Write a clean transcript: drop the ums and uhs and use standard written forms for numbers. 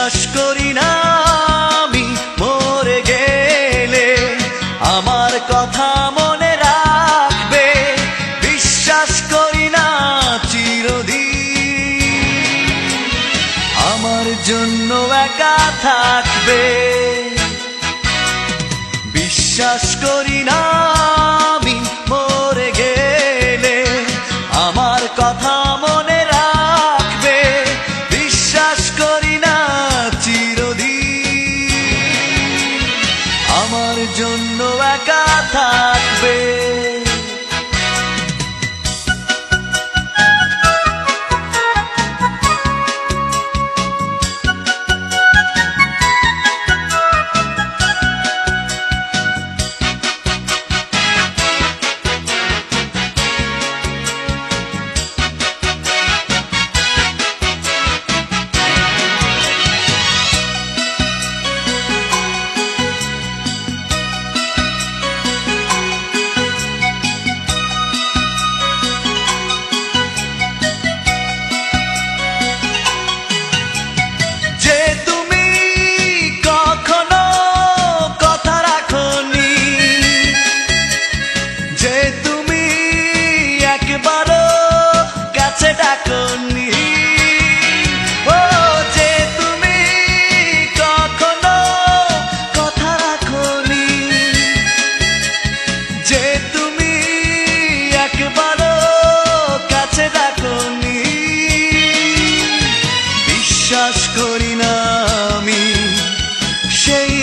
বিশ্বাস করি না আমি মরে গেলে আমার কথা মনে রাখবে, বিশ্বাস করি না চিরদিন আমার জন্য একা থাকবে। বিশ্বাস করি না আমি মরে গেলে আমার কথা মনে রাখবে, বিশ্বাস করি না চিরদিন আমার জন্য একা থাকবে। ডাকনি ও যে তুমি কখনো কথা রাখনি, যে তুমি একবারও কাছে ডাকনি। বিশ্বাস করি না আমি সেই